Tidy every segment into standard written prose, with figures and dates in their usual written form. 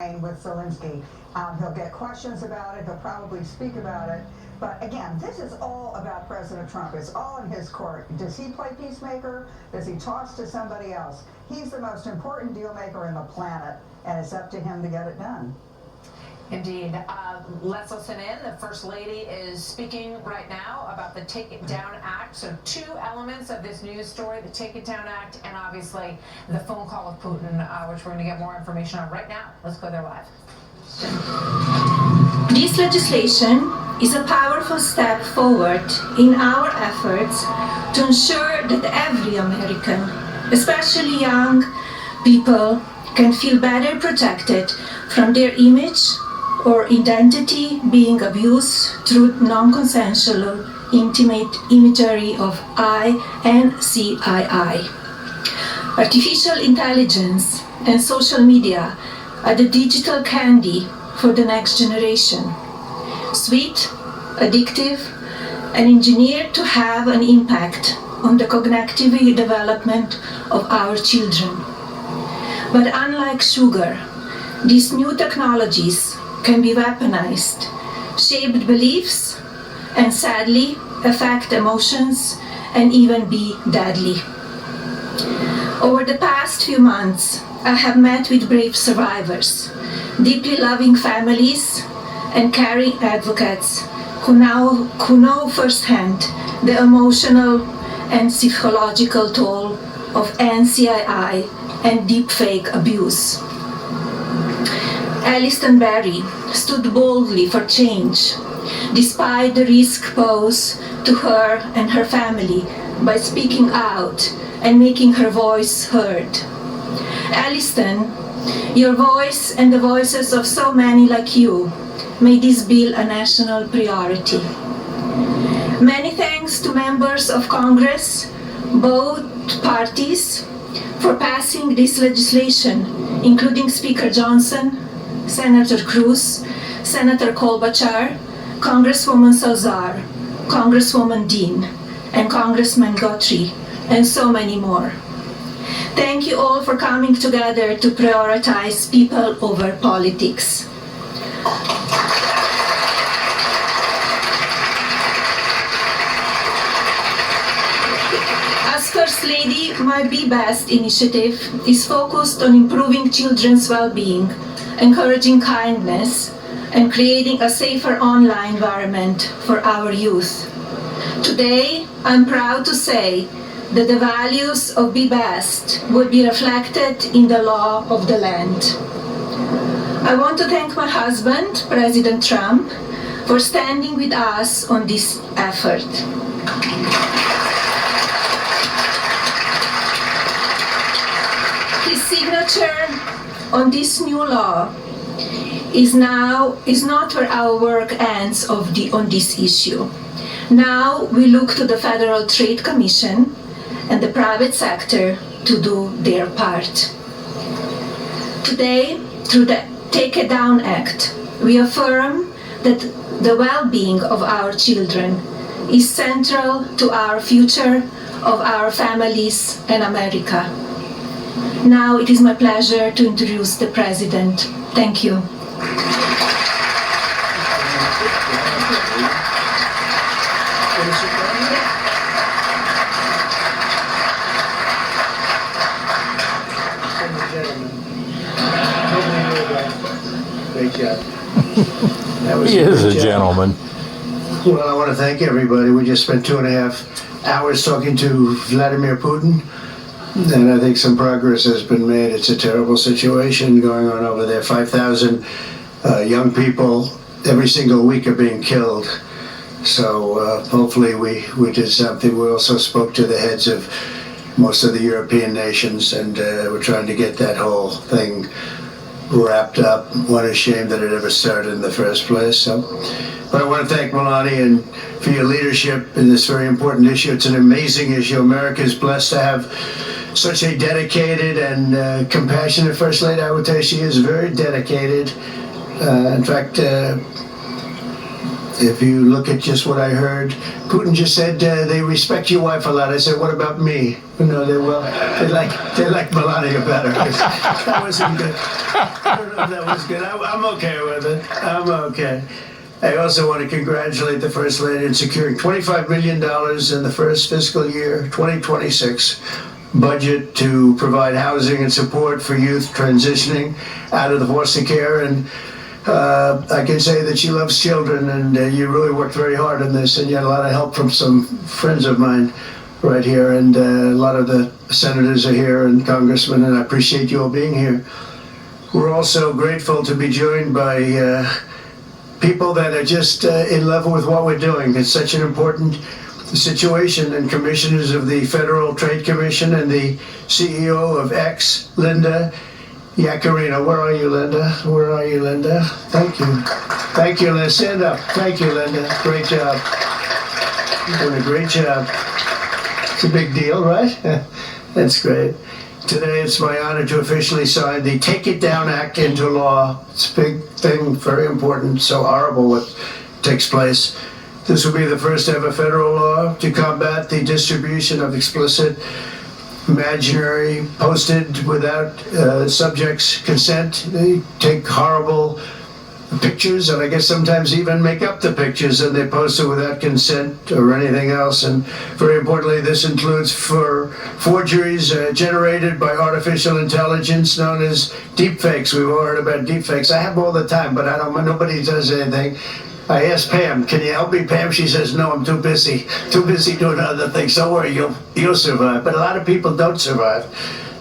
with Zelensky. He'll get questions about it. He'll probably speak about it. But again, this is all about President Trump. It's all in his court. Does he play peacemaker? Does he toss to somebody else? He's the most important deal maker on the planet, and it's up to him to get it done. Indeed. Let's listen in. The First Lady is speaking right now about the Take It Down Act. So two elements of this news story, the Take It Down Act and obviously the phone call with Putin, which we're going to get more information on right now. Let's go there live. This legislation is a powerful step forward in our efforts to ensure that every American, especially young people, can feel better protected from their image or identity being abused through non-consensual intimate imagery of I and CII. Artificial intelligence and social media are the digital candy for the next generation. Sweet, addictive, and engineered to have an impact on the cognitive development of our children. But unlike sugar, these new technologies can be weaponized, shape beliefs, and sadly affect emotions and even be deadly. Over the past few months, I have met with brave survivors, deeply loving families, and caring advocates who know firsthand the emotional and psychological toll of NCII and deepfake abuse. Alliston Berry stood boldly for change, despite the risk posed to her and her family by speaking out and making her voice heard. Alliston, your voice and the voices of so many like you made this bill a national priority. Many thanks to members of Congress, both parties, for passing this legislation, including Speaker Johnson, Senator Cruz, Senator Klobuchar, Congresswoman Salazar, Congresswoman Dean, and Congressman Guthrie, and so many more. Thank you all for coming together to prioritize people over politics. As First Lady, my Be Best initiative is focused on improving children's well-being, encouraging kindness, and creating a safer online environment for our youth. Today, I'm proud to say that the values of Be Best will be reflected in the law of the land. I want to thank my husband, President Trump, for standing with us on this effort. His signature on this new law is not where our work ends on this issue. Now we look to the Federal Trade Commission and the private sector to do their part. Today, through the Take It Down Act, we affirm that the well-being of our children is central to our future, of our families, and America. Now it is my pleasure to introduce the President. Thank you. Great job. He is a gentleman. Well, I want to thank everybody. We just spent 2.5 hours talking to Vladimir Putin, and I think some progress has been made. It's a terrible situation going on over there. 5,000 young people every single week are being killed. So hopefully we did something. We also spoke to the heads of most of the European nations, and we're trying to get that whole thing wrapped up. What a shame that it ever started in the first place. But I want to thank Melania and for your leadership in this very important issue. It's an amazing issue. America is blessed to have such a dedicated and compassionate First Lady. I would tell you she is very dedicated. In fact, if you look at just what I heard, Putin just said they respect your wife a lot. I said, what about me? You know, they like Melania better. That wasn't good. I don't know if that was good. I'm okay with it. I'm okay. I also want to congratulate the First Lady in securing $25 million in the first fiscal year, 2026, budget to provide housing and support for youth transitioning out of the foster care. And I can say that she loves children, and you really worked very hard on this, and you had a lot of help from some friends of mine right here, and a lot of the senators are here and congressmen, and I appreciate you all being here. We're also grateful to be joined by people that are just in level with what we're doing. It's such an important situation, and commissioners of the Federal Trade Commission and the CEO of X, Linda Yaccarino. Where are you, Linda? Where are you, Linda? Thank you. Thank you, Linda. Stand up. Thank you, Linda. Great job. You're doing a great job. It's a big deal, right? That's great. Today it's my honor to officially sign the Take It Down Act into law. It's a big thing, very important, so horrible what takes place. This will be the first ever federal law to combat the distribution of explicit, imaginary, posted without subject's consent. They take horrible pictures, and I guess sometimes even make up the pictures, and they post it without consent or anything else. And very importantly, this includes for forgeries generated by artificial intelligence known as deepfakes. We've all heard about deepfakes. I have all the time, but nobody does anything. I asked Pam, can you help me, Pam? She says, no, I'm too busy doing other things. Don't worry, you'll survive. But a lot of people don't survive.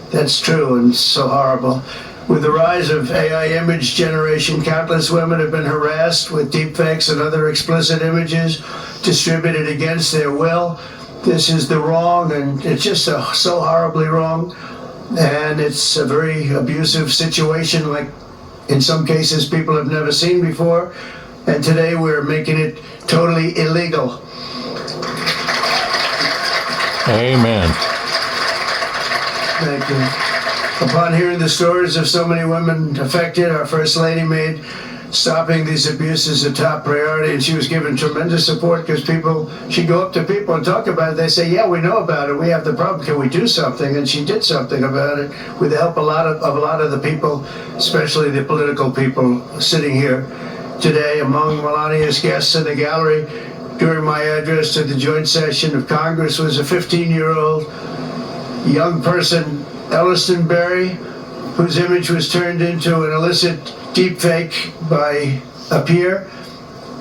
That's true, and so horrible. With the rise of AI image generation, countless women have been harassed with deepfakes and other explicit images distributed against their will. This is the wrong, and it's just so horribly wrong. And it's a very abusive situation, like in some cases people have never seen before. And today we're making it totally illegal. Amen. Thank you. Upon hearing the stories of so many women affected, our First Lady made stopping these abuses a top priority, and she was given tremendous support because she'd go up to people and talk about it. They say, yeah, we know about it. We have the problem. Can we do something? And she did something about it with the help of a lot of the people, especially the political people sitting here today. Among Melania's guests in the gallery during my address to the joint session of Congress was a 15-year-old young person, Elliston Berry, whose image was turned into an illicit deepfake by a peer.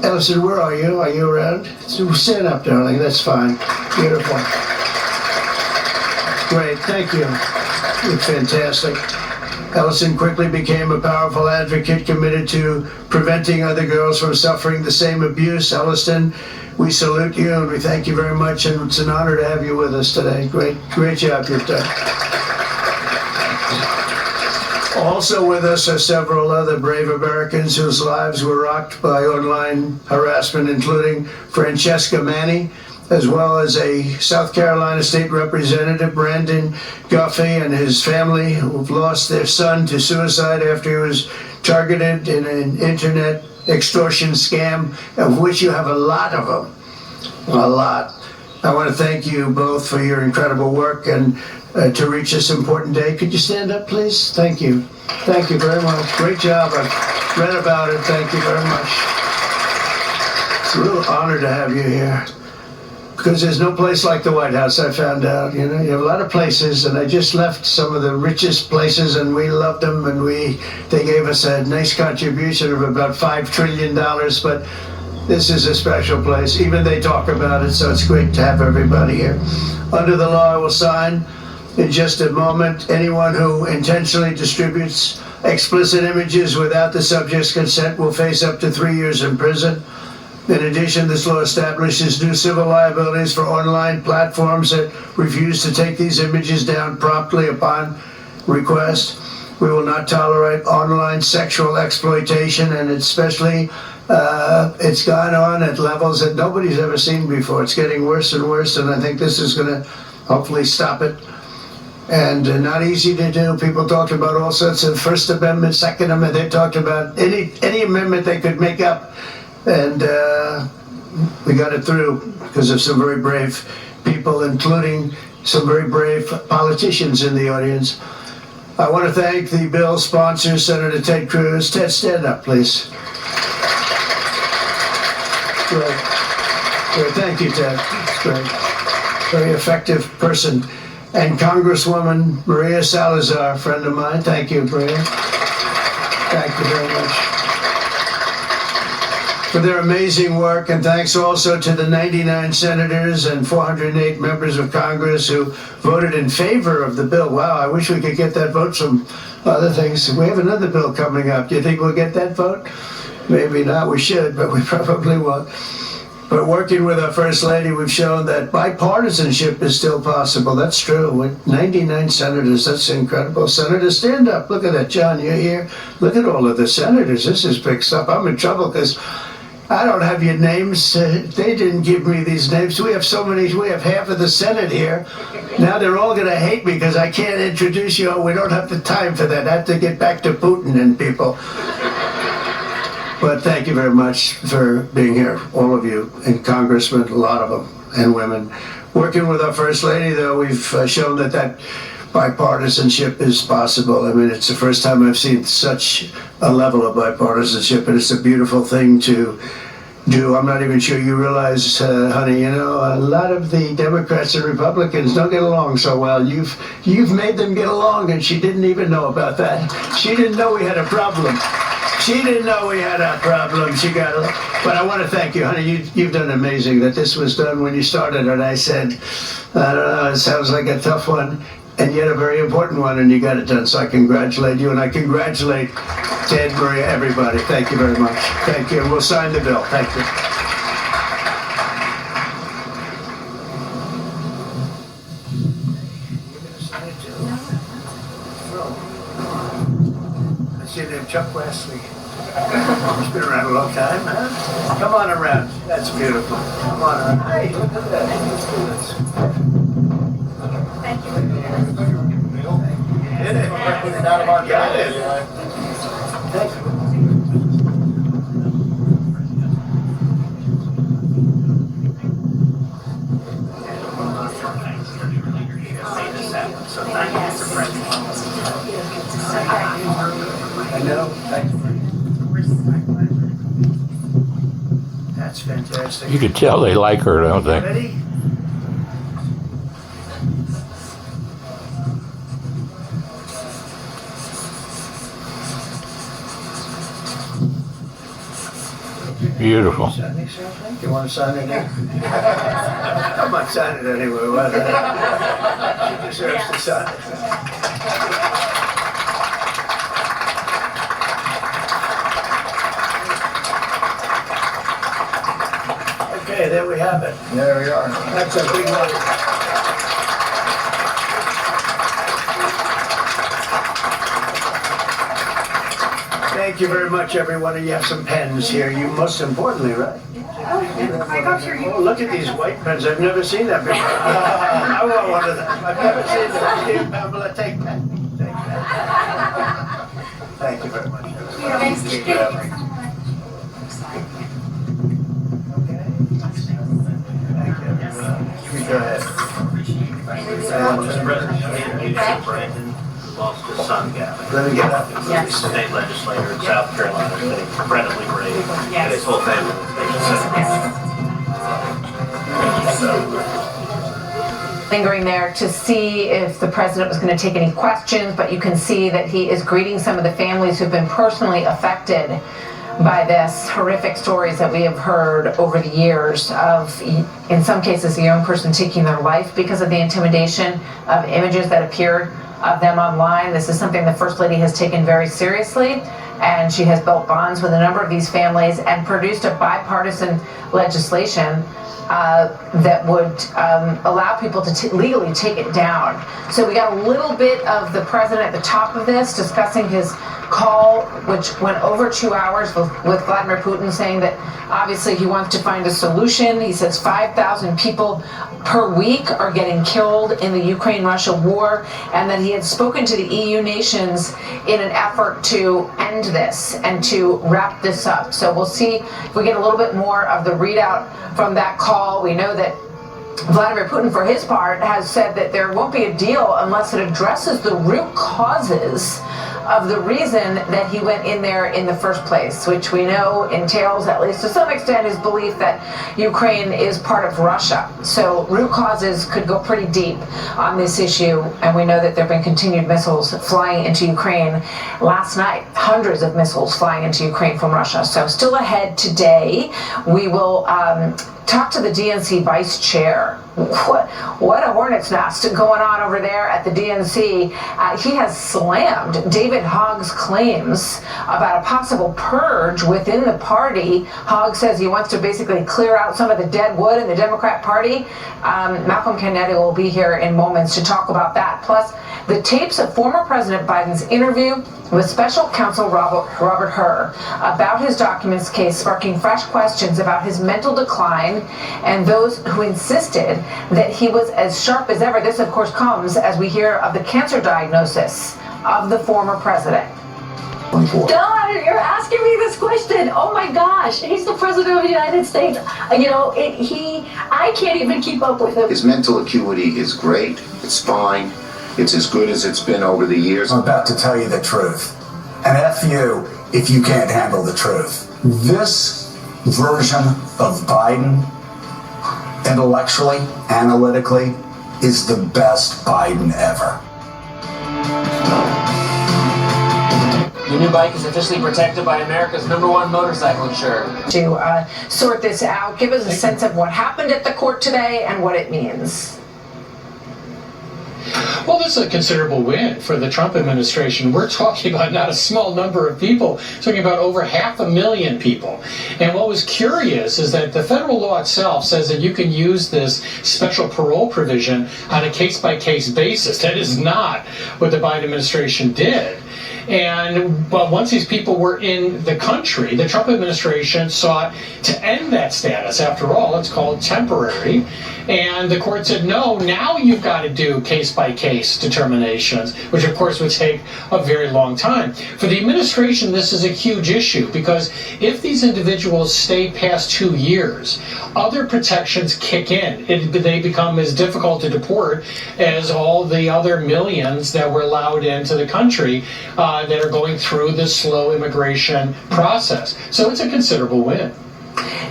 Elliston, where are you? Are you around? Stand up, darling. That's fine. Beautiful. Great. Thank you. You're fantastic. Ellison quickly became a powerful advocate committed to preventing other girls from suffering the same abuse. Elliston, we salute you and we thank you very much, and it's an honor to have you with us today. Great job you've done. Also with us are several other brave Americans whose lives were rocked by online harassment, including Francesca Manny, as well as a South Carolina State Representative, Brandon Guffey, and his family, who've lost their son to suicide after he was targeted in an internet extortion scam, of which you have a lot of them. A lot. I want to thank you both for your incredible work and to reach this important day. Could you stand up, please? Thank you. Thank you very much. Great job. I've read about it. Thank you very much. It's a real honor to have you here, because there's no place like the White House, I found out. You know, you have a lot of places, and I just left some of the richest places, and we loved them, and they gave us a nice contribution of about $5 trillion, but this is a special place. Even they talk about it, so it's great to have everybody here. Under the law, I will sign in just a moment. Anyone who intentionally distributes explicit images without the subject's consent will face up to 3 years in prison. In addition, this law establishes new civil liabilities for online platforms that refuse to take these images down promptly upon request. We will not tolerate online sexual exploitation, and especially it's gone on at levels that nobody's ever seen before. It's getting worse and worse, and I think this is going to hopefully stop it. And not easy to do. People talked about all sorts of First Amendment, Second Amendment. They talked about any amendment they could make up And we got it through because of some very brave people, including some very brave politicians in the audience. I want to thank the bill sponsor, Senator Ted Cruz. Ted, stand up, please. Great. Thank you, Ted. It's great. Very effective person. And Congresswoman Maria Salazar, friend of mine. Thank you, Maria. Thank you very much for their amazing work, and thanks also to the 99 senators and 408 members of Congress who voted in favor of the bill. Wow, I wish we could get that vote from other things. We have another bill coming up. Do you think we'll get that vote? Maybe not. We should, but we probably won't. But working with our First Lady, we've shown that bipartisanship is still possible. That's true. With 99 senators, that's incredible. Senators, stand up. Look at that, John, you're here. Look at all of the senators. This is big stuff. I'm in trouble because I don't have your names. They didn't give me these names. We have so many. We have half of the Senate here. Now they're all going to hate me because I can't introduce you. We don't have the time for that. I have to get back to Putin and people. But thank you very much for being here, all of you, and congressmen, a lot of them, and women. Working with our First Lady, though, we've shown that bipartisanship is possible. I mean, it's the first time I've seen such a level of bipartisanship, and it's a beautiful thing to do. I'm not even sure you realize, honey, you know, a lot of the Democrats and Republicans don't get along so well. You've made them get along, and she didn't even know about that. She didn't know we had a problem. She didn't know we had a problem. She got it. But I want to thank you, honey. You've done amazing. That this was done when you started, and I said, I don't know, it sounds like a tough one, and yet a very important one, and you got it done. So I congratulate you, and I congratulate Ted, Maria, everybody. Thank you very much. Thank you. And we'll sign the bill. Thank you. I see them Chuck Wesley. He's been around a long time, huh? Come on around. That's beautiful. Come on around. Hey, look at that. Thank you. Get it. Got it. Thank you. So thank you, Mr. President. I know. Thank you. That's fantastic. You could tell they like her, don't they? Ready? Beautiful. You want to sign it now? Come on, sign it anyway. Why not? She deserves to sign it. Okay, there we have it. There we are. That's a big one. Thank you very much, everyone. You have some pens here. You most importantly, right? I got your. Oh, look at these white pens. I've never seen that before. I want one of them. I've never seen them. Here, Pamela, take that. Take that. Thank you very much. Thanks. Okay. Thank you. You go ahead. Mr. President, Brandon lost his son, Gavin. Let me get up. He's a state legislator in South Carolina, has been incredibly brave, and his whole family was Lingering there to see if the president was going to take any questions, but you can see that he is greeting some of the families who've been personally affected by this horrific stories that we have heard over the years of, in some cases, a young person taking their life because of the intimidation of images that appear of them online. This is something the First Lady has taken very seriously, and she has built bonds with a number of these families and produced a bipartisan legislation that would allow people to legally take it down. So we got a little bit of the president at the top of this discussing his call, which went over 2 hours with Vladimir Putin, saying that obviously he wants to find a solution. He says 5,000 people per week are getting killed in the Ukraine-Russia war, and that he had spoken to the EU nations in an effort to end end this and to wrap this up. So we'll see if we get a little bit more of the readout from that call. We know that Vladimir Putin, for his part, has said that there won't be a deal unless it addresses the root causes of the reason that he went in there in the first place, which we know entails, at least to some extent, his belief that Ukraine is part of Russia. So root causes could go pretty deep on this issue, and we know that there have been continued missiles flying into Ukraine. Last night, hundreds of missiles flying into Ukraine from Russia. So still ahead today, we will talk to the DNC vice chair. What a hornet's nest going on over there at the DNC. He has slammed David Hogg's claims about a possible purge within the party. Hogg says he wants to basically clear out some of the dead wood in the Democrat Party. Malcolm Kennedy will be here in moments to talk about that. Plus, the tapes of former President Biden's interview with Special Counsel Robert Hur about his documents case, sparking fresh questions about his mental decline and those who insisted that he was as sharp as ever. This, of course, comes as we hear of the cancer diagnosis of the former president. Don, you're asking me this question. Oh my gosh, he's the president of the United States. You know, I can't even keep up with him. His mental acuity is great. It's fine. It's as good as it's been over the years. I'm about to tell you the truth. And F you if you can't handle the truth. This version of Biden, intellectually, analytically, is the best Biden ever. Your new bike is officially protected by America's #1 motorcycle insurer. To sort this out, give us a sense of what happened at the court today and what it means. Well, this is a considerable win for the Trump administration. We're talking about not a small number of people, talking about over 500,000 people. And what was curious is that the federal law itself says that you can use this special parole provision on a case-by-case basis. That is not what the Biden administration did. But once these people were in the country, the Trump administration sought to end that status. After all, it's called temporary. And the court said, no, now you've got to do case-by-case determinations, which of course would take a very long time. For the administration, this is a huge issue because if these individuals stay past 2 years, other protections kick in. They become as difficult to deport as all the other millions that were allowed into the country that are going through the slow immigration process. So it's a considerable win.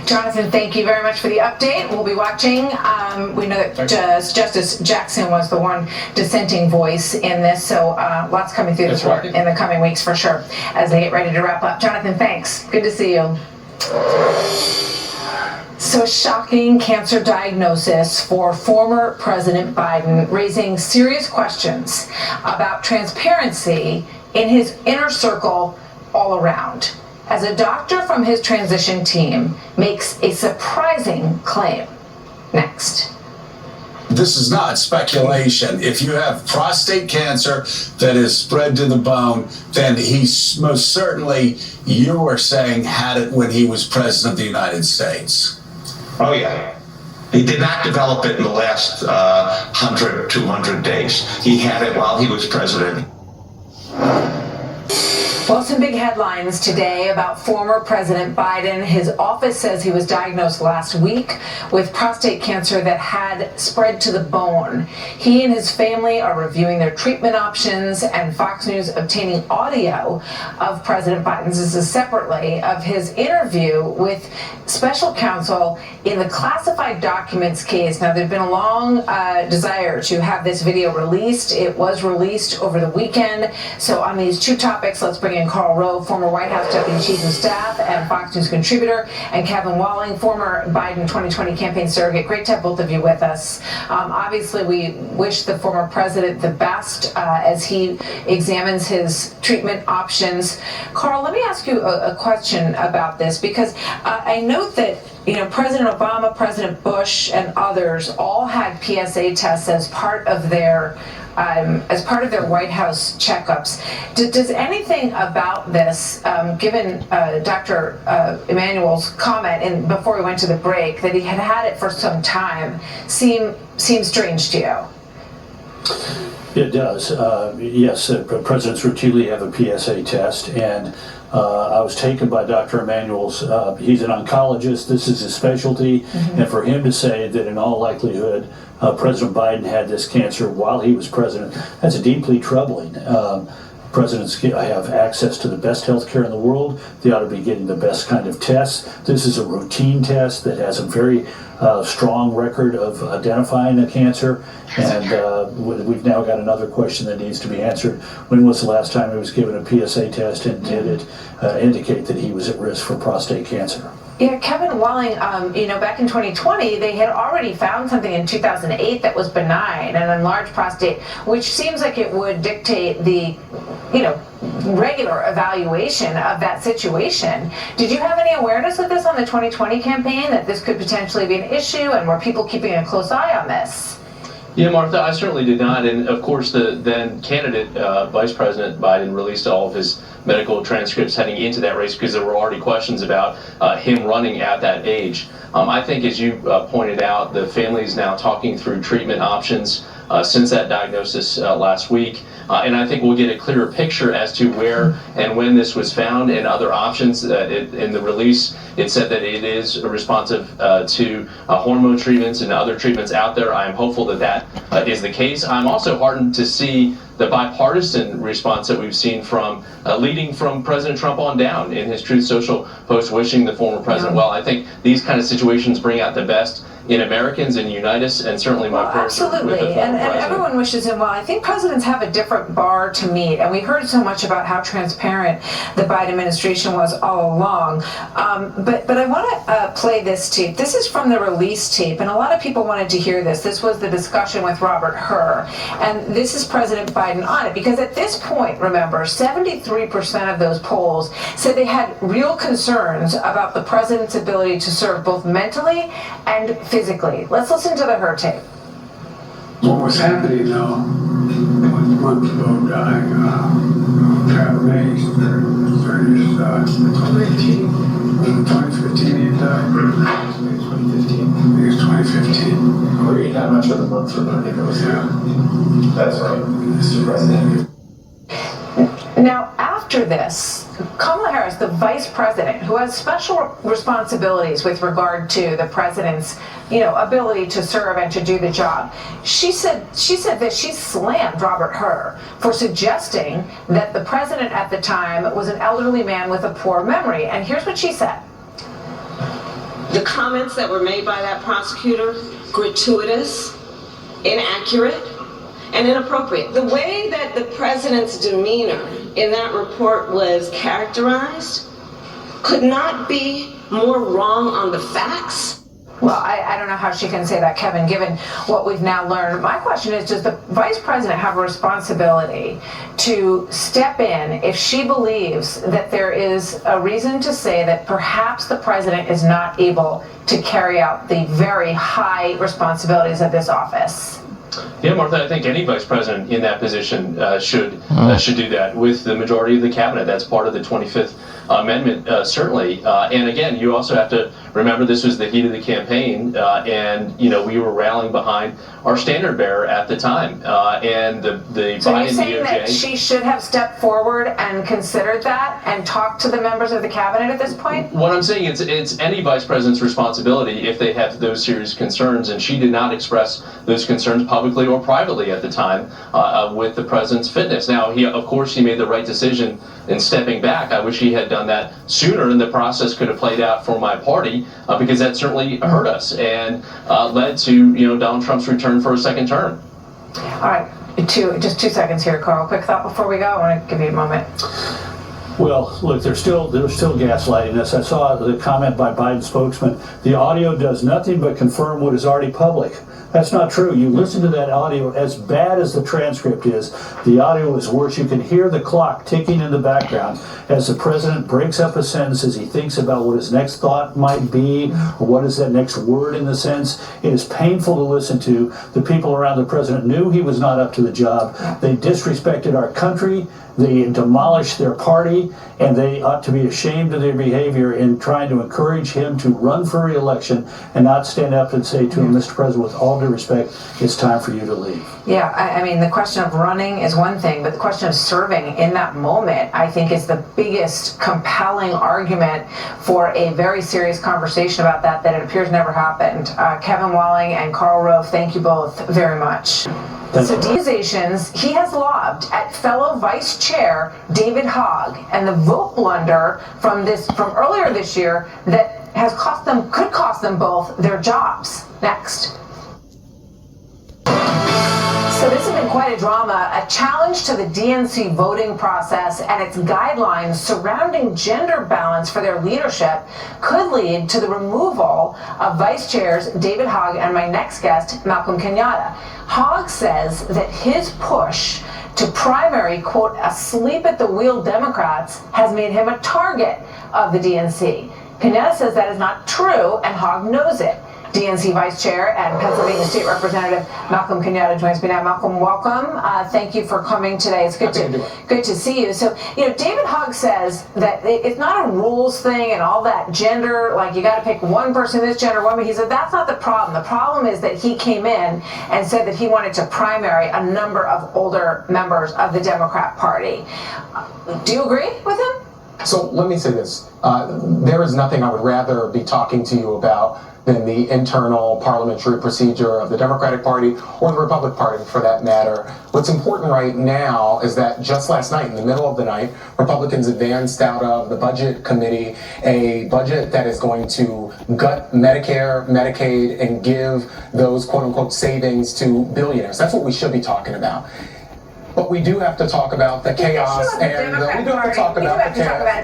Jonathan, thank you very much for the update. We'll be watching. We know that Justice Jackson was the one dissenting voice in this, so lots coming through the court in the coming weeks for sure as they get ready to wrap up. Jonathan, thanks. Good to see you. So a shocking cancer diagnosis for former President Biden, raising serious questions about transparency in his inner circle all around. As a doctor from his transition team makes a surprising claim. Next. This is not speculation. If you have prostate cancer that is spread to the bone, then he's most certainly, you were saying, had it when he was president of the United States. Oh, yeah. He did not develop it in the last 100, 200 days. He had it while he was president. Well, some big headlines today about former President Biden. His office says he was diagnosed last week with prostate cancer that had spread to the bone. He and his family are reviewing their treatment options, and Fox News obtaining audio of President Biden's. This is separately of his interview with special counsel in the classified documents case. Now, there's been a long desire to have this video released. It was released over the weekend. So on these two topics, let's bring in Karl Rove, former White House Deputy Chief of Staff and Fox News contributor, and Kevin Walling, former Biden 2020 campaign surrogate. Great to have both of you with us. Obviously, we wish the former president the best as he examines his treatment options. Karl, let me ask you a question about this, because I note that President Obama, President Bush, and others all had PSA tests as part of their White House checkups. Does anything about this, given Dr. Emanuel's comment before we went to the break that he had it for some time, seem strange to you? It does. Yes, presidents routinely have a PSA test, and I was taken by Dr. Emanuel's, he's an oncologist, this is his specialty, and for him to say that in all likelihood President Biden had this cancer while he was president, that's deeply troubling. Presidents have access to the best health care in the world. They ought to be getting the best kind of tests. This is a routine test that has a very strong record of identifying a cancer. And we've now got another question that needs to be answered. When was the last time he was given a PSA test, and did it indicate that he was at risk for prostate cancer? Yeah, Kevin Walling, back in 2020, they had already found something in 2008 that was benign, an enlarged prostate, which seems like it would dictate the, regular evaluation of that situation. Did you have any awareness of this on the 2020 campaign, that this could potentially be an issue, and were people keeping a close eye on this? Yeah, Martha, I certainly did not. And of course, the then candidate, Vice President Biden, released all of his medical transcripts heading into that race because there were already questions about him running at that age. I think, as you pointed out, the family is now talking through treatment options since that diagnosis last week. And I think we'll get a clearer picture as to where and when this was found and other options. In the release, it said that it is responsive to hormone treatments and other treatments out there. I am hopeful that that is the case. I'm also heartened to see the bipartisan response that we've seen from leading from President Trump on down in his Truth Social post wishing the former president well. I think these kind of situations bring out the best in Americans and unite us, and certainly my prayers with the former president. And everyone wishes him well. I think presidents have a different bar to meet, and we heard so much about how transparent the Biden administration was all along. But I want to play this tape. This is from the release tape, and a lot of people wanted to hear this. This was the discussion with Robert Hur, and this is President Biden on it, because at this point, remember, 73% of those polls said they had real concerns about the president's ability to serve both mentally and physically. Let's listen to the Hur tape. What was happening though, months ago dying, May 30th, 2018, 2015 he died. 2015. I think it's 2015. Great, I'm not sure the months or when it goes. Yeah. That's right. Mr. President. Now, after this, Kamala Harris, the vice president, who has special responsibilities with regard to the president's, ability to serve and to do the job, she said that she slammed Robert Hur for suggesting that the president at the time was an elderly man with a poor memory. And here's what she said. The comments that were made by that prosecutor, gratuitous, inaccurate, and inappropriate. The way that the president's demeanor in that report was characterized could not be more wrong on the facts. Well, I don't know how she can say that, Kevin, given what we've now learned. My question is, does the vice president have a responsibility to step in if she believes that there is a reason to say that perhaps the president is not able to carry out the very high responsibilities of this office? Yeah, Martha, I think any vice president in that position should do that with the majority of the cabinet. That's part of the 25th Amendment, certainly. And again, you also have to remember this was the heat of the campaign, and we were rallying behind our standard bearer at the time. And the so Biden you're saying DOJ. that she should have stepped forward and considered that and talked to the members of the cabinet at this point? What I'm saying is it's any vice president's responsibility if they have those serious concerns, and she did not express those concerns publicly or privately at the time with the president's fitness. Now, of course, he made the right decision in stepping back. I wish he had done that sooner, and the process could have played out for my party because that certainly hurt us and led to Donald Trump's return for a second term. All right, just 2 seconds here, Carl. Quick thought before we go. I want to give you a moment. Well, look, they're still gaslighting us. I saw the comment by Biden spokesman. The audio does nothing but confirm what is already public. That's not true. You listen to that audio, as bad as the transcript is, the audio is worse. You can hear the clock ticking in the background as the president breaks up a sentence as he thinks about what his next thought might be, or what is that next word in the sentence. It is painful to listen to. The people around the president knew he was not up to the job. They disrespected our country. They demolished their party. party, and they ought to be ashamed of their behavior in trying to encourage him to run for re-election and not stand up and say to him, Mr. President, with all due respect, it's time for you to leave. Yeah, I mean, the question of running is one thing, but the question of serving in that moment, I think, is the biggest compelling argument for a very serious conversation about that it appears never happened. Kevin Walling and Karl Rove, thank you both very much. So accusations he has lobbed at fellow Vice Chair David Hogg and the vote blunder from earlier this year that could cost them both their jobs. Next. So this has been quite a drama, a challenge to the DNC voting process and its guidelines surrounding gender balance for their leadership could lead to the removal of Vice Chairs David Hogg and my next guest, Malcolm Kenyatta. Hogg says that his push to primary, quote, asleep at the wheel Democrats has made him a target of the DNC. Kenyatta says that is not true, and Hogg knows it. DNC Vice Chair and Pennsylvania State Representative Malcolm Kenyatta joins me now. Malcolm, welcome. Thank you for coming today. It's good to see you. So, David Hogg says that it's not a rules thing and all that gender, like you got to pick one person, this gender, one. He said that's not the problem. The problem is that he came in and said that he wanted to primary a number of older members of the Democrat Party. Do you agree with him? So let me say this. There is nothing I would rather be talking to you about than the internal parliamentary procedure of the Democratic Party or the Republican Party for that matter. What's important right now is that just last night, in the middle of the night, Republicans advanced out of the Budget Committee a budget that is going to gut Medicare, Medicaid, and give those quote-unquote savings to billionaires. That's what we should be talking about. But we do have to talk about the chaos, and we do have to talk about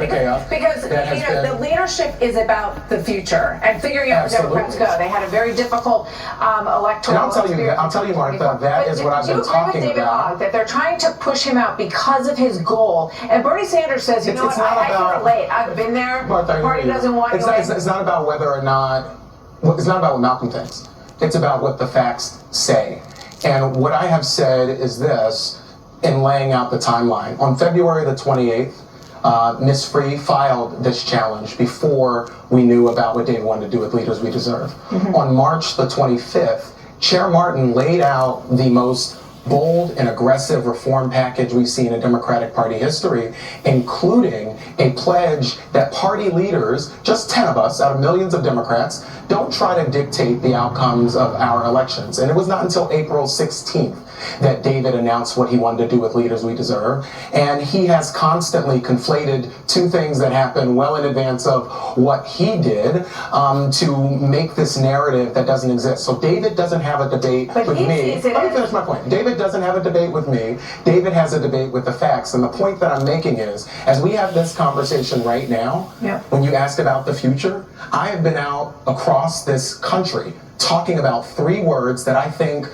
the chaos. Because the leadership is about the future and figuring out where Democrats go. They had a very difficult electoral experience. I'll tell you, Martha, that is what I've been talking about. Do you agree with David Hogg that they're trying to push him out because of his goal? And Bernie Sanders says, I can relate. I've been there. Martha, the party doesn't want you. It's not about whether or not. It's not about what Malcolm thinks. It's about what the facts say. And what I have said is this. In laying out the timeline. On February the 28th, Ms. Free filed this challenge before we knew about what David wanted to do with Leaders We Deserve. On March the 25th, Chair Martin laid out the most bold and aggressive reform package we've seen in Democratic Party history, including a pledge that party leaders, just 10 of us out of millions of Democrats, don't try to dictate the outcomes of our elections. And it was not until April 16th that David announced what he wanted to do with Leaders We Deserve. And he has constantly conflated two things that happened well in advance of what he did to make this narrative that doesn't exist. So David doesn't have a debate with me. Let me finish my point. David doesn't have a debate with me. David has a debate with the facts. And the point that I'm making is, as we have this conversation right now, when you ask about the future, I have been out across this country talking about three words that I think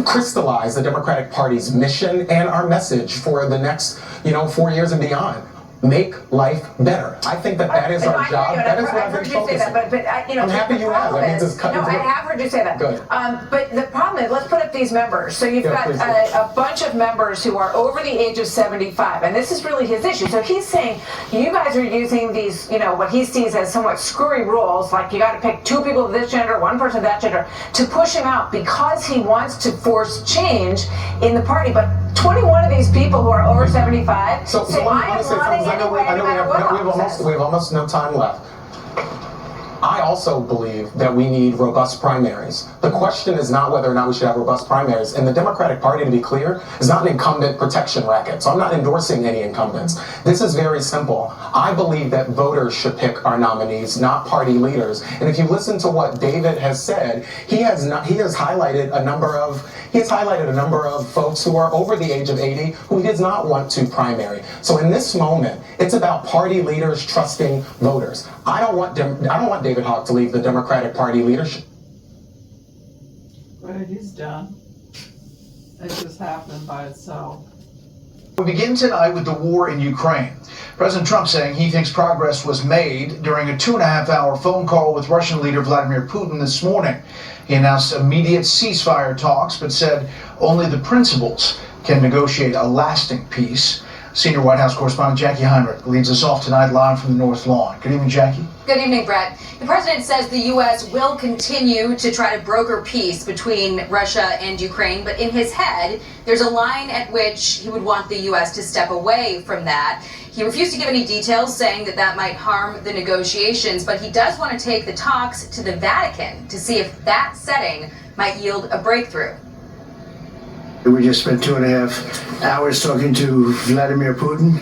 crystallize the Democratic Party's mission and our message for the next, 4 years and beyond. Make life better. I think that is our job. That is what I've been focusing on. I'm happy you have. That means it's cut into I have heard you say that. Good. But the problem is, let's put up these members. So you've got a bunch of members who are over the age of 75, and this is really his issue. So he's saying you guys are using these, what he sees as somewhat screwy rules, like you got to pick two people of this gender, one person of that gender, to push him out because he wants to force change in the party. But 21 of these people who are over 75 say, I am running anyway, no matter what. We have almost no time left. I also believe that we need robust primaries. The question is not whether or not we should have robust primaries. And the Democratic Party, to be clear, is not an incumbent protection racket. So I'm not endorsing any incumbents. This is very simple. I believe that voters should pick our nominees, not party leaders. And if you listen to what David has said, he has highlighted a number of folks who are over the age of 80 who he does not want to primary. So in this moment, it's about party leaders trusting voters. I don't want David Hogg to leave the Democratic Party leadership. Right, he's done. It just happened by itself. We begin tonight with the war in Ukraine. President Trump saying he thinks progress was made during a 2.5-hour phone call with Russian leader Vladimir Putin this morning. He announced immediate ceasefire talks, but said only the principals can negotiate a lasting peace. Senior White House correspondent Jackie Heinrich leads us off tonight live from the North Lawn. Good evening, Jackie. Good evening, Brett. The president says the U.S. will continue to try to broker peace between Russia and Ukraine, but in his head, there's a line at which he would want the U.S. to step away from that. He refused to give any details, saying that that might harm the negotiations, but he does want to take the talks to the Vatican to see if that setting might yield a breakthrough. We just spent 2.5 hours talking to Vladimir Putin,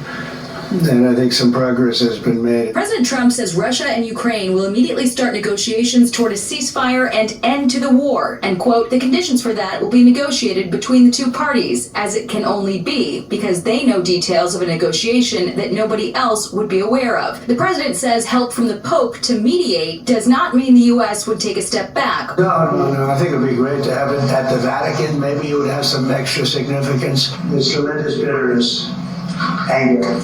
and I think some progress has been made. President Trump says Russia and Ukraine will immediately start negotiations toward a ceasefire and end to the war, and quote, the conditions for that will be negotiated between the two parties, as it can only be, because they know details of a negotiation that nobody else would be aware of. The president says help from the Pope to mediate does not mean the U.S. would take a step back. No, I think it would be great to have it at the Vatican. Maybe it would have some extra significance. There's tremendous bitterness, anger.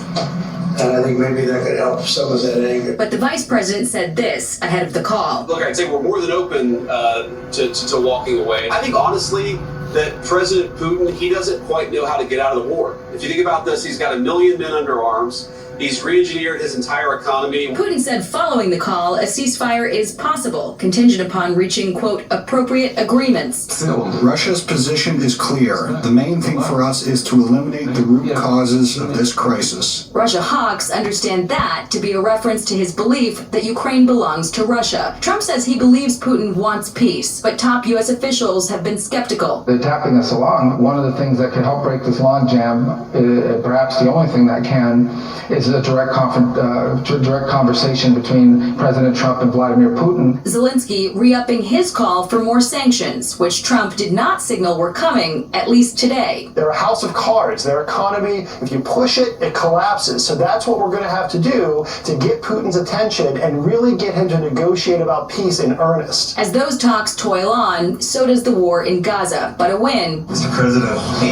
And I think maybe that could help some of that anger. But the vice president said this ahead of the call. Look, I'd say we're more than open to walking away. I think, honestly, that President Putin, he doesn't quite know how to get out of the war. If you think about this, he's got 1 million men under arms. He's re-engineered his entire economy. Putin said following the call, a ceasefire is possible, contingent upon reaching, quote, appropriate agreements. Phil, Russia's position is clear. The main thing for us is to eliminate the root causes of this crisis. Russia hawks understand that to be a reference to his belief that Ukraine belongs to Russia. Trump says he believes Putin wants peace, but top U.S. officials have been skeptical. They're tapping us along. One of the things that could help break this logjam, perhaps the only thing that can, is a direct conversation between President Trump and Vladimir Putin. Zelensky re-upping his call for more sanctions, which Trump did not signal were coming, at least today. They're a house of cards. Their economy, if you push it, it collapses. So that's what we're going to have to do to get Putin's attention and really get him to negotiate about peace in earnest. As those talks toil on, so does the war in Gaza. But a win. Mr. President. Oh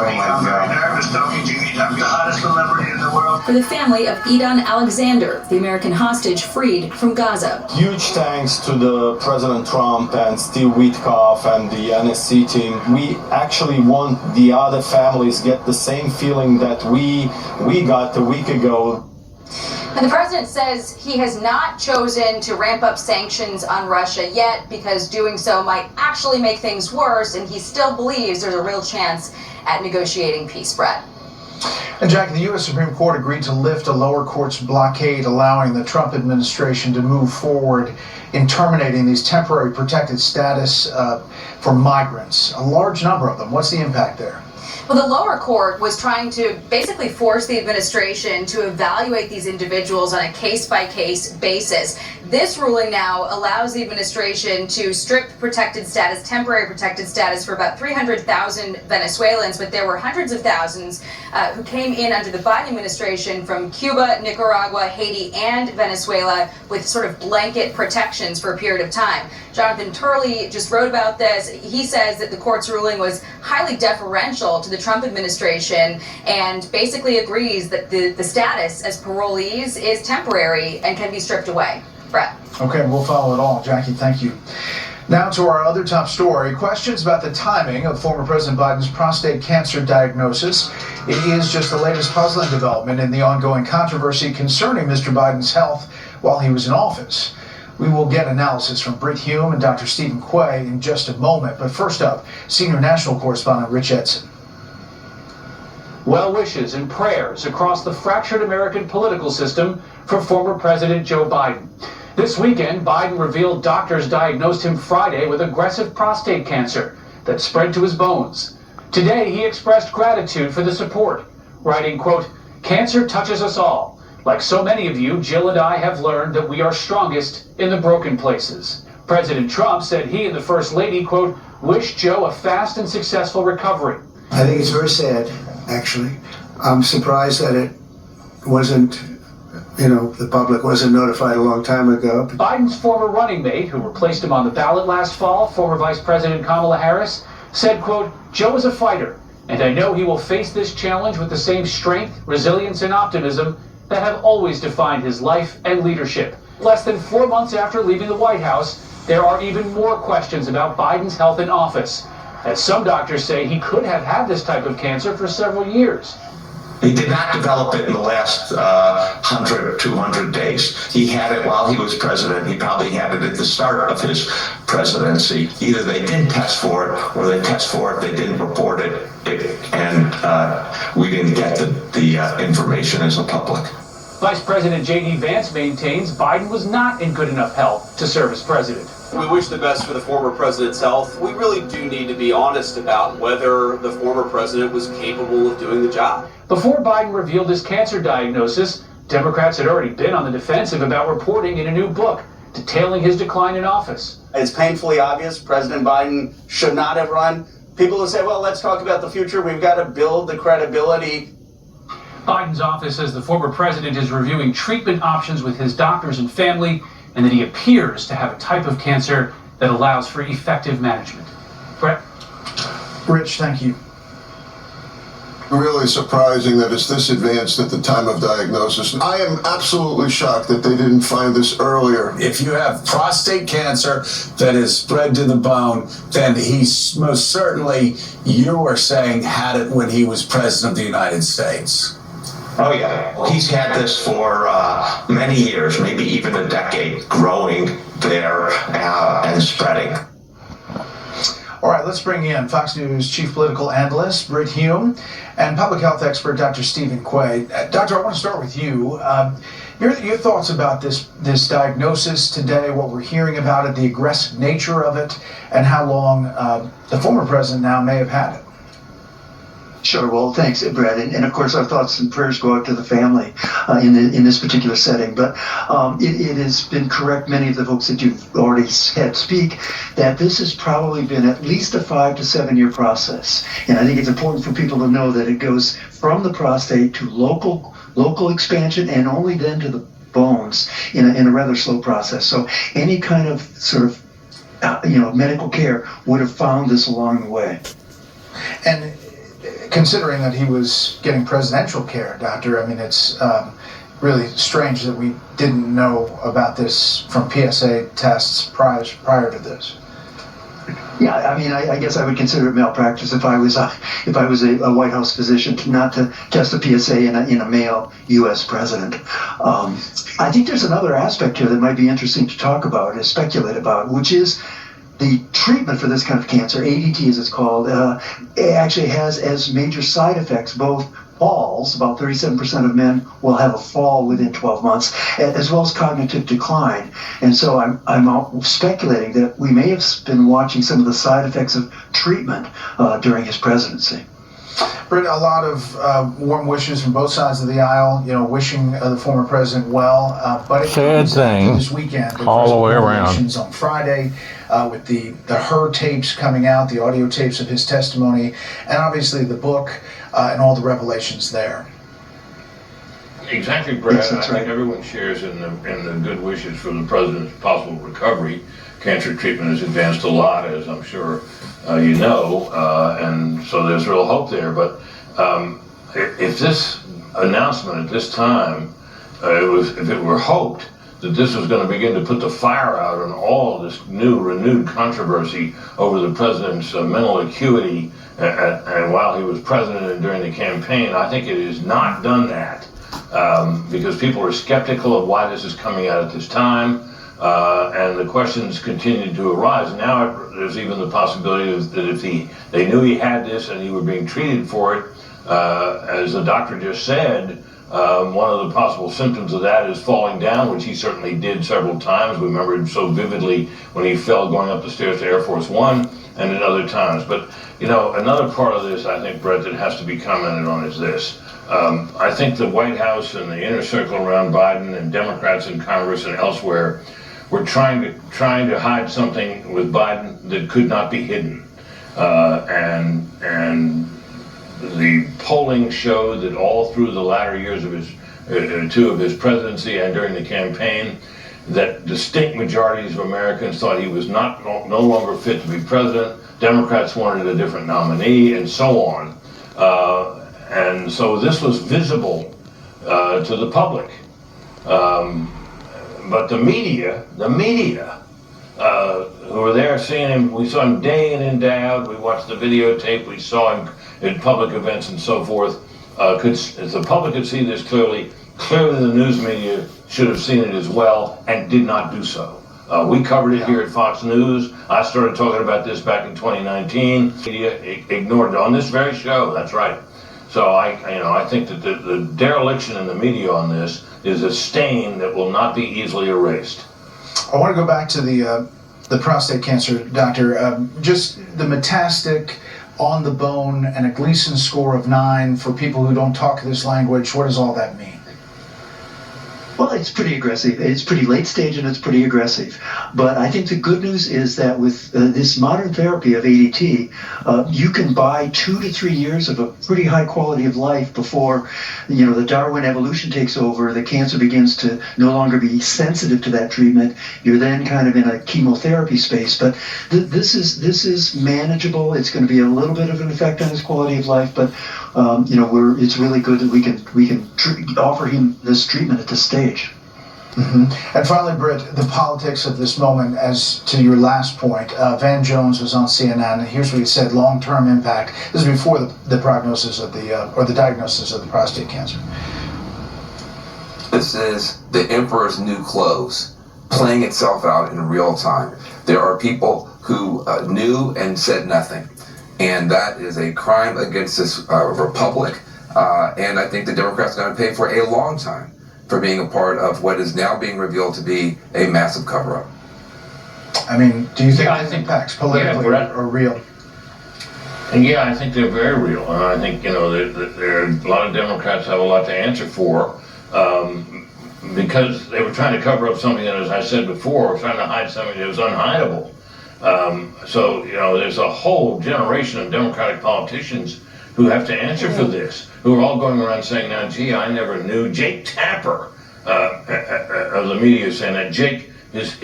my God. Nervous talking to you. I'm the hottest celebrity in the world. For the family of Idan Alexander, the American hostage freed from Gaza. Huge thanks to the President Trump and Steve Witkoff and the NSC team. We actually want the other families get the same feeling that we got a week ago. And the president says he has not chosen to ramp up sanctions on Russia yet because doing so might actually make things worse, and he still believes there's a real chance at negotiating peace, Brett. And Jackie, the U.S. Supreme Court agreed to lift a lower court's blockade, allowing the Trump administration to move forward in terminating these temporary protected status for migrants, a large number of them. What's the impact there? Well, the lower court was trying to basically force the administration to evaluate these individuals on a case-by-case basis. This ruling now allows the administration to strip protected status, temporary protected status, for about 300,000 Venezuelans, but there were hundreds of thousands who came in under the Biden administration from Cuba, Nicaragua, Haiti, and Venezuela with sort of blanket protections for a period of time. Jonathan Turley just wrote about this. He says that the court's ruling was highly deferential to the Trump administration and basically agrees that the status as parolees is temporary and can be stripped away. Brett. Okay, we'll follow it all. Jackie, thank you. Now to our other top story. Questions about the timing of former President Biden's prostate cancer diagnosis. It is just the latest puzzling development in the ongoing controversy concerning Mr. Biden's health while he was in office. We will get analysis from Britt Hume and Dr. Stephen Quay in just a moment. But first up, senior national correspondent Rich Edson. Well wishes and prayers across the fractured American political system for former President Joe Biden. This weekend, Biden revealed doctors diagnosed him Friday with aggressive prostate cancer that spread to his bones. Today, he expressed gratitude for the support, writing, quote, "Cancer touches us all. Like so many of you, Jill and I have learned that we are strongest in the broken places." President Trump said he and the First Lady, quote, "wish Joe a fast and successful recovery." I think it's very sad, actually. I'm surprised that it wasn't, the public wasn't notified a long time ago. Biden's former running mate, who replaced him on the ballot last fall, former Vice President Kamala Harris, said, quote, "Joe is a fighter, and I know he will face this challenge with the same strength, resilience, and optimism that have always defined his life and leadership." Less than 4 months after leaving the White House, there are even more questions about Biden's health in office. as some doctors say he could have had this type of cancer for several years. He did not develop it in the last 100, 200 days. He had it while he was president. He probably had it at the start of his presidency. Either they didn't test for it, or they test for it, they didn't report it, and we didn't get the information as a public. Vice President J.D. Vance maintains Biden was not in good enough health to serve as president. We wish the best for the former president's health. We really do need to be honest about whether the former president was capable of doing the job. Before Biden revealed his cancer diagnosis, Democrats had already been on the defensive about reporting in a new book detailing his decline in office. It's painfully obvious President Biden should not have run. People who say, well, let's talk about the future. We've got to build the credibility. Biden's office says the former president is reviewing treatment options with his doctors and family, and that he appears to have a type of cancer that allows for effective management. Brett? Rich, thank you. Really surprising that it's this advanced at the time of diagnosis. I am absolutely shocked that they didn't find this earlier. If you have prostate cancer that is spread to the bone, then he's most certainly, you are saying, had it when he was president of the United States. Oh yeah, he's had this for many years, maybe even a decade, growing there and spreading. All right, let's bring in Fox News chief political analyst Britt Hume and public health expert Dr. Stephen Quay. Doctor, I want to start with you. Your thoughts about this diagnosis today, what we're hearing about it, the aggressive nature of it, and how long the former president now may have had it. Sure. Well, thanks, Brad. And of course, our thoughts and prayers go out to the family in this particular setting. But it has been correct, many of the folks that you've already had speak, that this has probably been at least a 5 to 7 year process. And I think it's important for people to know that it goes from the prostate to local expansion and only then to the bones in a rather slow process. So any kind of sort of medical care would have found this along the way. And considering that he was getting presidential care, Doctor, I mean, it's really strange that we didn't know about this from PSA tests prior to this. Yeah, I mean, I guess I would consider it malpractice if I was a White House physician not to test a PSA in a male U.S. president. I think there's another aspect here that might be interesting to talk about and speculate about, which is the treatment for this kind of cancer, ADT as it's called, it actually has as major side effects both falls, about 37% of men will have a fall within 12 months, as well as cognitive decline. And so I'm speculating that we may have been watching some of the side effects of treatment during his presidency. Britt, a lot of warm wishes from both sides of the aisle, wishing the former president well. But it sad thing this weekend, all the way around. On Friday, with the her tapes coming out, the audio tapes of his testimony, and obviously the book and all the revelations there. Exactly, Brad. Yes, that's I think everyone shares in the good wishes for the president's possible recovery. Cancer treatment has advanced a lot, as I'm sure you know, and so there's real hope there. But if this announcement at this time, if it were hoped that this was going to begin to put the fire out on all this renewed controversy over the president's mental acuity and while he was president and during the campaign, I think it has not done that because people are skeptical of why this is coming out at this time. And the questions continue to arise. Now there's even the possibility that if they knew he had this and he were being treated for it, as the doctor just said, one of the possible symptoms of that is falling down, which he certainly did several times. We remember it so vividly when he fell going up the stairs to Air Force One and at other times. But, another part of this, I think, Brett, that has to be commented on is this. I think the White House and the inner circle around Biden and Democrats in Congress and elsewhere were trying to hide something with Biden that could not be hidden, and the polling showed that all through the latter years of his presidency and during the campaign, that distinct majorities of Americans thought he was no longer fit to be president. Democrats wanted a different nominee, and so on. And so this was visible to the public. But the media who were there seeing him. We saw him day in and day out. We watched the videotape. We saw him at public events and so forth. If the public could see this clearly the news media should have seen it as well and did not do so. We covered it here at Fox News. I started talking about this back in 2019. Media ignored it on this very show. That's right. So I think that the dereliction in the media on this is a stain that will not be easily erased. I want to go back to the prostate cancer, doctor. Just the metastatic, on the bone, and a Gleason score of 9 for people who don't talk this language. What does all that mean? Well, it's pretty aggressive. It's pretty late stage and it's pretty aggressive. But I think the good news is that with this modern therapy of ADT, you can buy 2 to 3 years of a pretty high quality of life before, the Darwin evolution takes over. The cancer begins to no longer be sensitive to that treatment. You're then kind of in a chemotherapy space. But this is manageable. It's going to be a little bit of an effect on his quality of life, but it's really good that we can offer him this treatment at this stage. Mm-hmm. And finally, Britt, the politics of this moment, as to your last point, Van Jones was on CNN, and here's what he said: long-term impact. This is before the prognosis of the diagnosis of the prostate cancer. This is the emperor's new clothes playing itself out in real time. There are people who knew and said nothing, and that is a crime against this republic. And I think the Democrats are going to pay for a long time for being a part of what is now being revealed to be a massive cover-up. I mean, do you think these impacts politically are real? And I think they're very real. And I think, there are a lot of Democrats have a lot to answer for because they were trying to cover up something that, as I said before, were trying to hide something that was unhideable. So there's a whole generation of Democratic politicians who have to answer for this, who are all going around saying, now, gee, I never knew. Jake Tapper of the media saying that Jake, his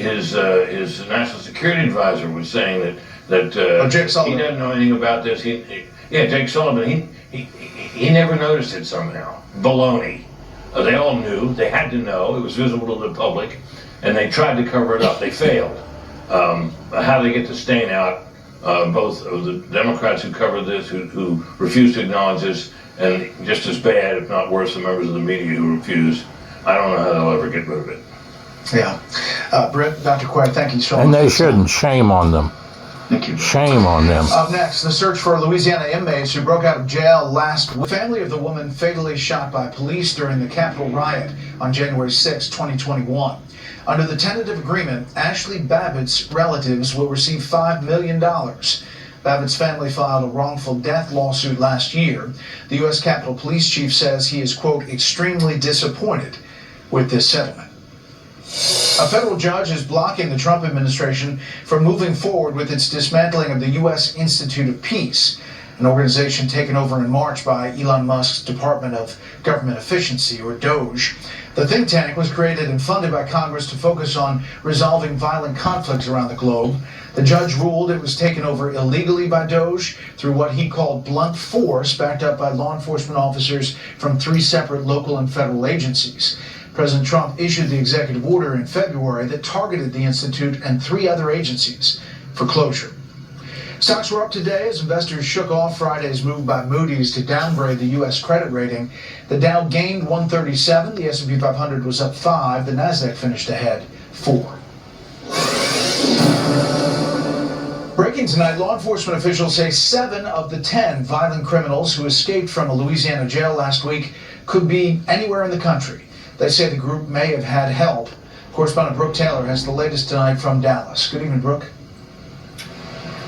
national security advisor, was saying that Jake Sullivan. He doesn't know anything about this. Jake Sullivan, he never noticed it somehow. Baloney. They all knew. They had to know. It was visible to the public, and they tried to cover it up. They failed. How they get the stain out, both of the Democrats who covered this, who refused to acknowledge this, and just as bad, if not worse, the members of the media who refused. I don't know how they'll ever get rid of it. Yeah. Britt, Dr. Quaid, thank you so much. And they shouldn't. Shame on them. Thank you. Shame on them. Up next, the search for Louisiana inmates who broke out of jail last week. The family of the woman fatally shot by police during the Capitol riot on January 6, 2021. Under the tentative agreement, Ashley Babbitt's relatives will receive $5 million. Babbitt's family filed a wrongful death lawsuit last year. The U.S. Capitol Police Chief says he is, quote, extremely disappointed with this settlement. A federal judge is blocking the Trump administration from moving forward with its dismantling of the U.S. Institute of Peace, an organization taken over in March by Elon Musk's Department of Government Efficiency, or DOGE. The think tank was created and funded by Congress to focus on resolving violent conflicts around the globe. The judge ruled it was taken over illegally by DOGE through what he called blunt force, backed up by law enforcement officers from 3 separate local and federal agencies. President Trump issued the executive order in February that targeted the Institute and 3 other agencies for closure. Stocks were up today as investors shook off Friday's move by Moody's to downgrade the U.S. credit rating. The Dow gained 137, the S&P 500 was up 5, the Nasdaq finished ahead 4. Breaking tonight, law enforcement officials say 7 of the 10 violent criminals who escaped from a Louisiana jail last week could be anywhere in the country. They say the group may have had help. Correspondent Brooke Taylor has the latest tonight from Dallas. Good evening, Brooke.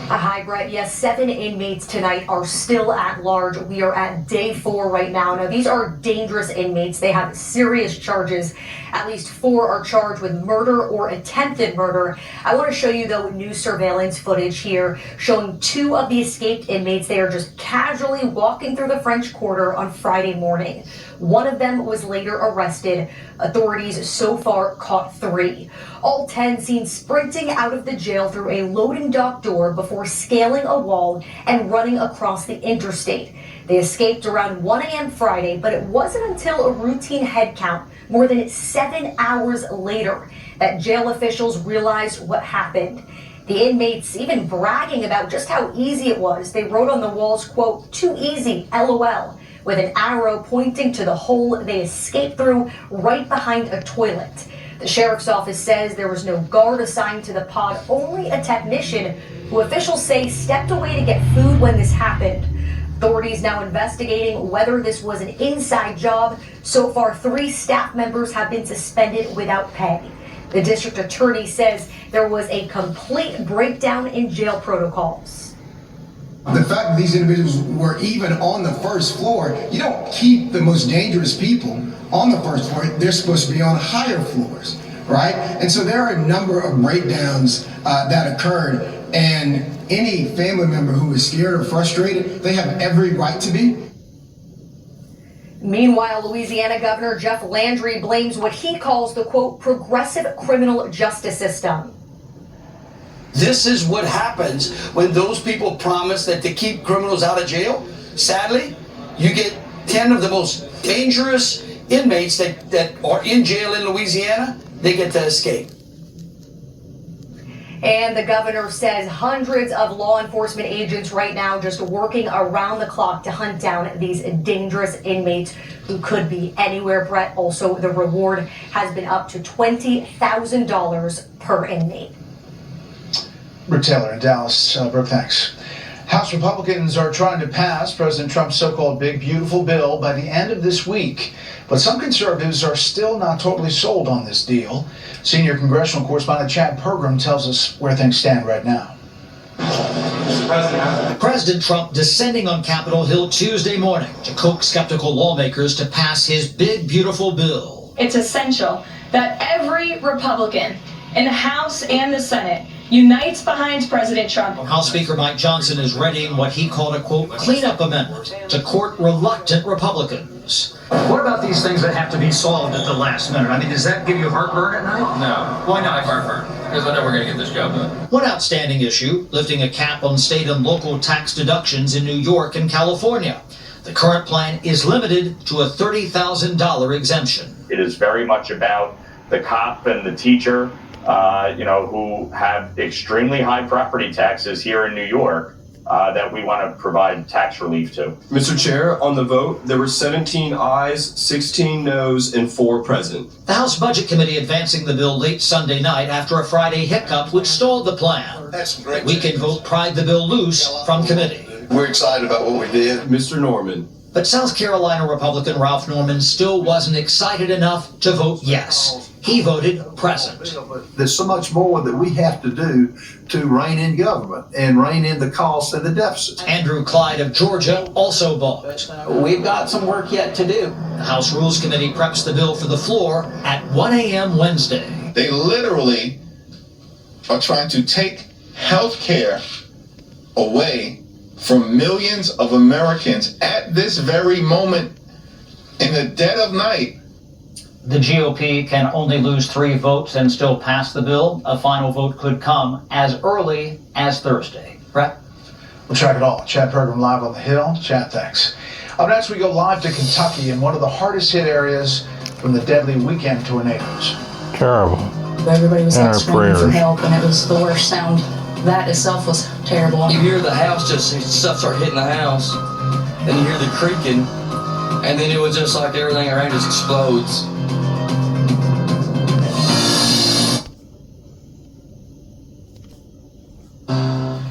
Hi, Brett. Yes, 7 inmates tonight are still at large. We are at day 4 right now. Now, these are dangerous inmates. They have serious charges. At least 4 are charged with murder or attempted murder. I want to show you, though, new surveillance footage here showing 2 of the escaped inmates. They are just casually walking through the French Quarter on Friday morning. One of them was later arrested. Authorities so far caught 3. All 10 seen sprinting out of the jail through a loading dock door before scaling a wall and running across the interstate. They escaped around 1 a.m. Friday, but it wasn't until a routine head count more than 7 hours later that jail officials realized what happened. The inmates even bragging about just how easy it was. They wrote on the walls, quote, "Too easy, LOL," with an arrow pointing to the hole they escaped through right behind a toilet. The sheriff's office says there was no guard assigned to the pod, only a technician who officials say stepped away to get food when this happened. Authorities now investigating whether this was an inside job. So far, 3 staff members have been suspended without pay. The district attorney says there was a complete breakdown in jail protocols. The fact that these individuals were even on the first floor, you don't keep the most dangerous people on the first floor. They're supposed to be on higher floors, right? And so there are a number of breakdowns that occurred, and any family member who is scared or frustrated, they have every right to be. Meanwhile, Louisiana Governor Jeff Landry blames what he calls the, quote, progressive criminal justice system. This is what happens when those people promise that to keep criminals out of jail. Sadly, you get 10 of the most dangerous inmates that are in jail in Louisiana, they get to escape. And the governor says hundreds of law enforcement agents right now just working around the clock to hunt down these dangerous inmates who could be anywhere, Brett. Also, the reward has been up to $20,000 per inmate. Brooke Taylor in Dallas. Brooke, thanks. House Republicans are trying to pass President Trump's so-called big, beautiful bill by the end of this week. But some conservatives are still not totally sold on this deal. Senior congressional correspondent Chad Pergram tells us where things stand right now. President Trump descending on Capitol Hill Tuesday morning to coax skeptical lawmakers to pass his big, beautiful bill. It's essential that every Republican in the House and the Senate unites behind President Trump. House Speaker Mike Johnson is readying what he called a, quote, cleanup amendment to court reluctant Republicans. What about these things that have to be solved at the last minute? I mean, does that give you heartburn at night? No. Why not? Heartburn. Because I know we're going to get this job done. One outstanding issue, lifting a cap on state and local tax deductions in New York and California. The current plan is limited to a $30,000 exemption. It is very much about the cop and the teacher, who have extremely high property taxes here in New York, that we want to provide tax relief to. Mr. Chair, on the vote, there were 17 ayes, 16 noes, and 4 present. The House Budget Committee advancing the bill late Sunday night after a Friday hiccup which stalled the plan. That's great. The weekend vote pried the bill loose from committee. We're excited about what we did. Mr. Norman. But South Carolina Republican Ralph Norman still wasn't excited enough to vote yes. He voted present. There's so much more that we have to do to rein in government and rein in the costs and the deficits. Andrew Clyde of Georgia also balked. We've got some work yet to do. The House Rules Committee preps the bill for the floor at 1 a.m. Wednesday. They literally are trying to take health care away from millions of Americans at this very moment in the dead of night. The GOP can only lose 3 votes and still pass the bill. A final vote could come as early as Thursday. Brett? We'll track it all. Chad Pergram live on the Hill. Chad, thanks. Up next, we go live to Kentucky in one of the hardest hit areas from the deadly weekend tornadoes. Terrible. Everybody was And our screaming for prayers. help, and it was the worst sound. That itself was terrible. You hear the house stuff start hitting the house, then you hear the creaking, and then it was just like everything around just explodes.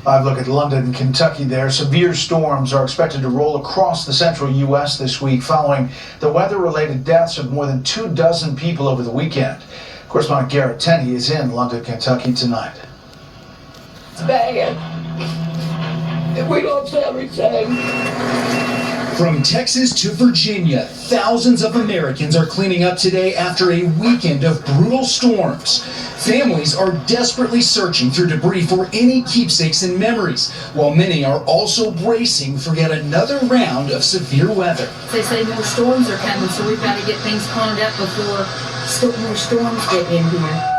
Live look at London, Kentucky there. Severe storms are expected to roll across the central U.S. this week following the weather-related deaths of more than 24 people over the weekend. Correspondent Garrett Tenney is in London, Kentucky tonight. It's bad. We lost everything. From Texas to Virginia, thousands of Americans are cleaning up today after a weekend of brutal storms. Families are desperately searching through debris for any keepsakes and memories, while many are also bracing for yet another round of severe weather. They say more storms are coming, so we've got to get things cleaned up before more storms get in here.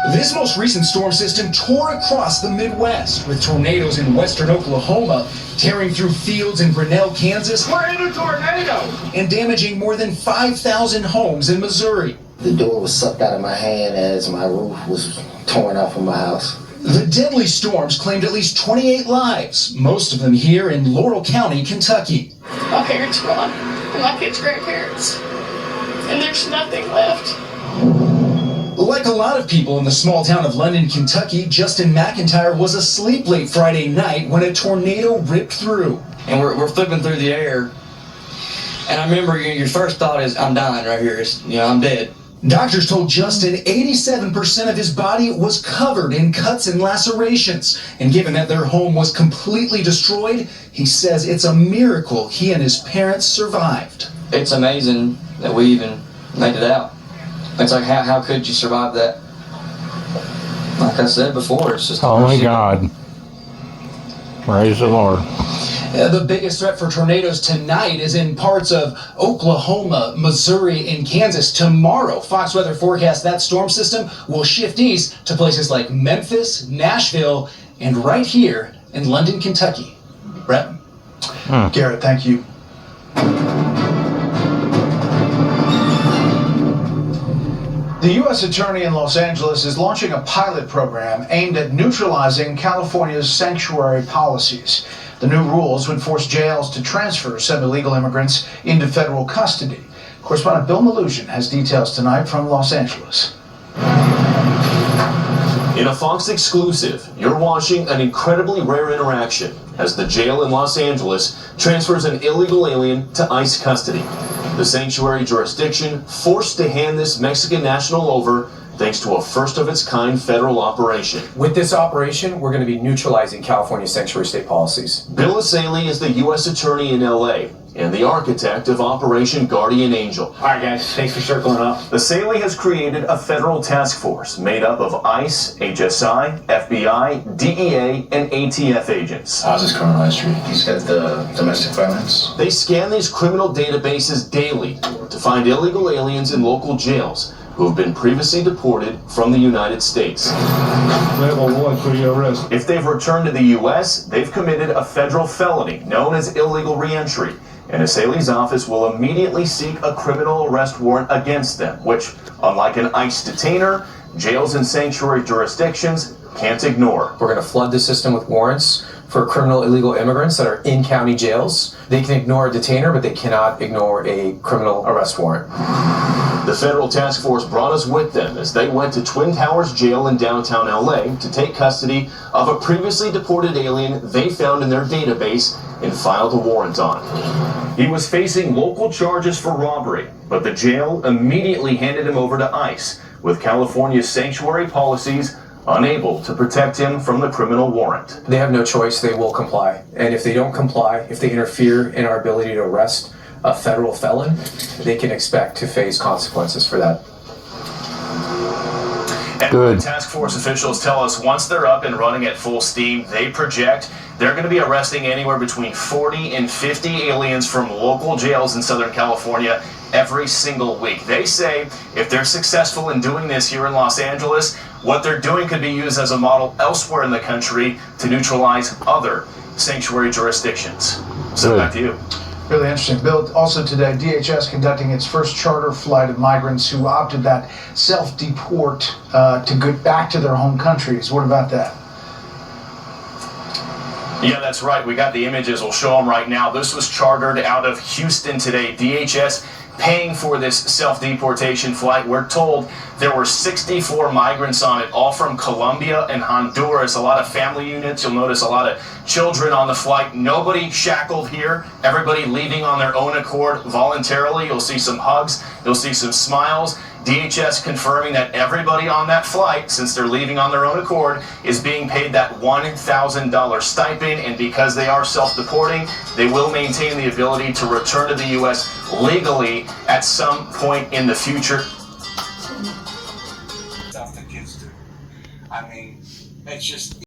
This most recent storm system tore across the Midwest, with tornadoes in western Oklahoma tearing through fields in Grinnell, Kansas. We're in a tornado! And damaging more than 5,000 homes in Missouri. The door was sucked out of my hand as my roof was torn off of my house. The deadly storms claimed at least 28 lives, most of them here in Laurel County, Kentucky. My parents are gone, and my kids' grandparents. And there's nothing left. Like a lot of people in the small town of London, Kentucky, Justin McIntyre was asleep late Friday night when a tornado ripped through. And we're flipping through the air. And I remember your first thought is, I'm dying right here. I'm dead. Doctors told Justin 87% of his body was covered in cuts and lacerations. And given that their home was completely destroyed, he says it's a miracle he and his parents survived. It's amazing that we even made it out. It's like, how could you survive that? Like I said before, it's just... Only God. Praise the Lord. The biggest threat for tornadoes tonight is in parts of Oklahoma, Missouri, and Kansas. Tomorrow, Fox Weather forecasts that storm system will shift east to places like Memphis, Nashville, and right here in London, Kentucky. Brett? Garrett, thank you. The U.S. Attorney in Los Angeles is launching a pilot program aimed at neutralizing California's sanctuary policies. The new rules would force jails to transfer some illegal immigrants into federal custody. Correspondent Bill Malusian has details tonight from Los Angeles. In a Fox exclusive, you're watching an incredibly rare interaction as the jail in Los Angeles transfers an illegal alien to ICE custody. The sanctuary jurisdiction forced to hand this Mexican national over thanks to a first-of-its-kind federal operation. With this operation, we're going to be neutralizing California's sanctuary state policies. Bill Asaley is the U.S. Attorney in L.A. and the architect of Operation Guardian Angel. All right, guys, thanks for circling up. Asaley has created a federal task force made up of ICE, HSI, FBI, DEA, and ATF agents. How's his criminal history? He's got the domestic violence. They scan these criminal databases daily to find illegal aliens in local jails who have been previously deported from the United States. We have a warrant for your arrest. If they've returned to the U.S., they've committed a federal felony known as illegal reentry, and Asaley's office will immediately seek a criminal arrest warrant against them, which, unlike an ICE detainer, jails in sanctuary jurisdictions can't ignore. We're going to flood the system with warrants for criminal illegal immigrants that are in county jails. They can ignore a detainer, but they cannot ignore a criminal arrest warrant. The federal task force brought us with them as they went to Twin Towers Jail in downtown LA to take custody of a previously deported alien they found in their database and filed a warrant on. He was facing local charges for robbery, but the jail immediately handed him over to ICE, with California's sanctuary policies unable to protect him from the criminal warrant. They have no choice, they will comply. And if they don't comply, if they interfere in our ability to arrest a federal felon, they can expect to face consequences for that. And task force officials tell us once they're up and running at full steam, they project they're going to be arresting anywhere between 40 and 50 aliens from local jails in Southern California every single week. They say if they're successful in doing this here in Los Angeles, what they're doing could be used as a model elsewhere in the country to neutralize other sanctuary jurisdictions. So back to you. Really interesting. Bill, also today, DHS conducting its first charter flight of migrants who opted that self-deport to get back to their home countries. What about that? Yeah, that's right. We got the images. We'll show them right now. This was chartered out of Houston today. DHS paying for this self-deportation flight. We're told there were 64 migrants on it, all from Colombia and Honduras. A lot of family units. You'll notice a lot of children on the flight. Nobody shackled here. Everybody leaving on their own accord voluntarily. You'll see some hugs. You'll see some smiles. DHS confirming that everybody on that flight, since they're leaving on their own accord, is being paid that $1,000 stipend, and because they are self-deporting, they will maintain the ability to return to the U.S. legally at some point in the future. Stuff that kids do. I mean, it's just